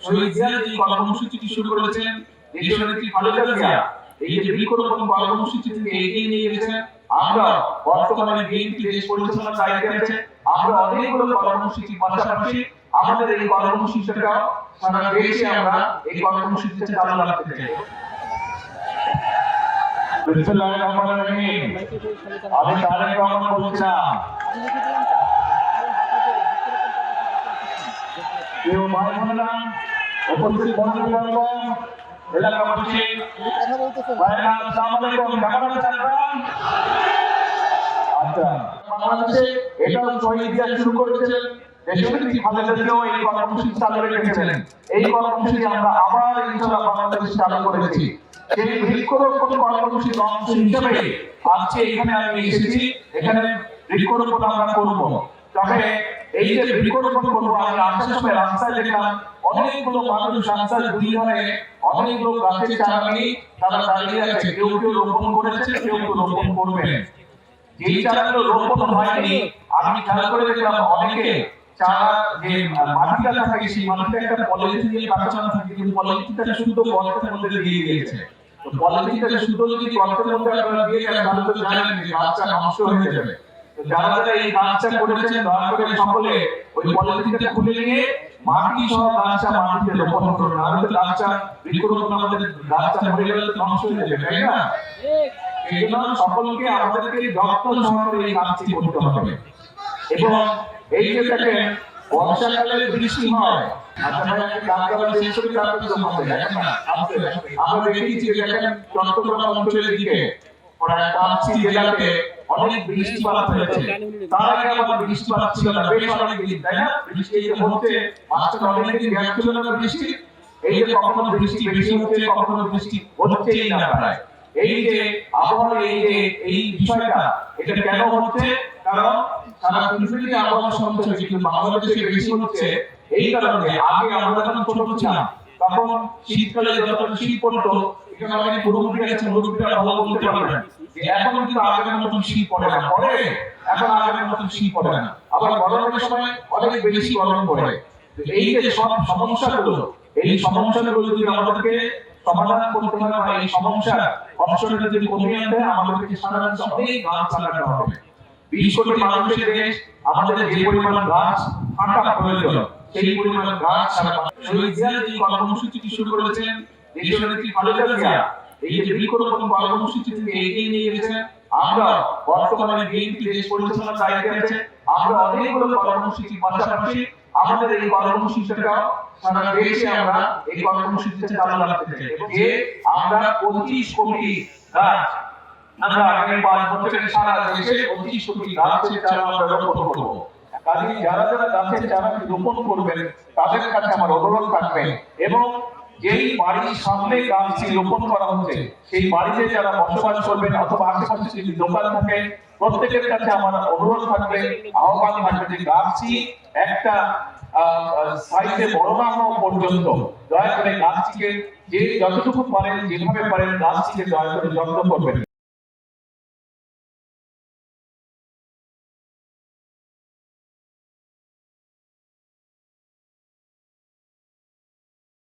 শহীদ জিয়া যে কর্মসূচিটি শুরু করেছিলেন দেশনেত্রী খালেদা জিয়া এই যে বৃক্ষরোপণ কর্মসূচি থেকে এগিয়ে নিয়ে গেছেন, আমরা বর্তমানে বিএনপি দেশ পরিচালনার দায়িত্বে আছে। আমরা অনেকগুলো কর্মসূচির পাশাপাশি আমাদের এই কর্মসূচিটা সারা দেশে আমরা এই কর্মসূচিটা চালু রাখতে চাই। আমি তারেক রহমান বলছিলাম, কেউ ভাই বোনেরা, উপস্থিত বন্ধুবর্গ, এলাকাবাসী, ভাইরা, আসসালামু আলাইকুম, কেমন আছেন আপনারা? আচ্ছা, বাংলাদেশে এটাও শহীদ জিয়া শুরু করেছিলেন, দেশনেত্রী খালেদা জিয়াও এই কর্মসূচি চালু রেখেছিলেন। এই কর্মসূচি আমরা আবার ইনশাআল্লাহ বাংলাদেশে চালু করেছি। সেই বৃক্ষরোপণ কর্মসূচির অংশ হিসেবে আজকে এখানে আমি এসেছি। এখানে বৃক্ষরোপণ আমরা করব। তবে এই যে বৃক্ষরোপণ করবো, আমি আসার সময় রাস্তায় দেখলাম অনেকগুলো মানুষ রাস্তার দুই ধারে অনেকগুলো গাছের চারা নিয়ে তারা দাঁড়িয়ে আছে। কেউ কেউ রোপণ করেছে, কেউ কেউ রোপণ করবেন। যেই চারাগুলো রোপণ হয়নি, আমি খেয়াল করে দেখলাম অনেকে চারা যে মাটিটা থাকে সেই মাটিটা একটা পলিথিন দিয়ে কাটানো থাকে, কিন্তু পলিথিনটা শুদ্ধ গর্তের মধ্যে দিয়ে দিয়েছে। তো পলিথিনটা শুদ্ধ যদি গর্তের মধ্যে আপনারা দিয়ে দেন তাহলে তো জানেন যে গাছটা নষ্ট হয়ে যাবে। যারা যারা এই কাজটা করেছেন দয়া করে সকলে ওই পলিথিনটা খুলে নিয়ে মাটি সহ গাছটা মাটিতে রোপণ করুন। নাহলে তো গাছটা বৃক্ষরোপণ আমাদের গাছটা মরে গেলে তো নষ্ট হয়ে যাবে, তাই না? এই জন্য সকলকে আমাদেরকে যত্ন সহকারে এই কাজটি করতে হবে। এবং এই যে দেখেন বর্ষাকালে বৃষ্টি হয়, আচ্ছা ভাই আমি কাজটা শেষ করে তারপরে জমাতে যাই না। আমরা দেখেছি যে দেখেন চট্টগ্রাম অঞ্চলের দিকে প্রায় 5টি জেলাতে অনেক বৃষ্টিপাত হয়েছে। তার আগে আবার বৃষ্টিপাত ছিল না, বেশ অনেক দিন, তাই না? বৃষ্টি এই যে হচ্ছে, মাঝখানে অনেক দিন গ্যাপ ছিল না বৃষ্টি। এই যে কখনো বৃষ্টি বেশি হচ্ছে, কখনো বৃষ্টি হচ্ছেই না প্রায়। এই যে আবহাওয়ার এই বিষয়টা, এটা কেন হচ্ছে? কারণ সারা পৃথিবীতে আবহাওয়া সমস্যা, কিন্তু বাংলাদেশে বেশি হচ্ছে এই কারণে। আগে আমরা যখন ছোট ছিলাম তখন শীতকালে যখন শীত পড়তো, এখানে অনেক মুরব্বী আছে, মুরব্বীরা ভালো বলতে পারবেন যে এখন কিন্তু আগের মতন শীত পড়ে না। পড়ে, এখন আগের মতন শীত পড়ে না। আবার গরমের সময় অনেক বেশি গরম পড়ে। এই যে সব সমস্যাগুলো, এই সমস্যাগুলো যদি আমাদেরকে সমাধান করতে হয় বা এই সমস্যার অংশটা যদি কমিয়ে আনতে হয়, আমাদেরকে সারা দেশে অনেক গাছ লাগাতে হবে। 20 কোটি মানুষের দেশ, আমাদের যে পরিমাণ গাছ থাকা প্রয়োজন সেই পরিমাণ গাছ সারা শহীদ জিয়া যে কর্মসূচিটি শুরু করেছিলেন দেশনেত্রী খালেদা জিয়া এই যে বৃক্ষরোপণ কর্মসূচি থেকে এগিয়ে নিয়ে গেছেন, আমরা বর্তমানে বিএনপি দেশ পরিচালনার দায়িত্বে আছে। আমরা অনেকগুলো কর্মসূচির পাশাপাশি আমাদের এই কর্মসূচিটা সারা দেশে আমরা এই কর্মসূচিটা চালু রাখতে চাই। যে আমরা 25 কোটি গাছ আমরা আগামী 5 বছরে সারা দেশে 25 কোটি গাছের চারা আমরা রোপণ করব। কাজে যারা যারা গাছের চারা রোপণ করবেন তাদের কাছে আমার অনুরোধ থাকবে, এবং যেই বাড়ির সামনে গাছটি রোপণ করা হচ্ছে সেই বাড়িতে যারা বসবাস করবেন অথবা আশেপাশে যদি দোকান থাকে, প্রত্যেকের কাছে আমার অনুরোধ থাকবে, আহ্বান থাকবে যে গাছটি একটা সাইজে বড় না হওয়া পর্যন্ত দয়া করে গাছটিকে যে যতটুকু পারেন, যেভাবে পারেন গাছটিকে দয়া করে যত্ন করবেন।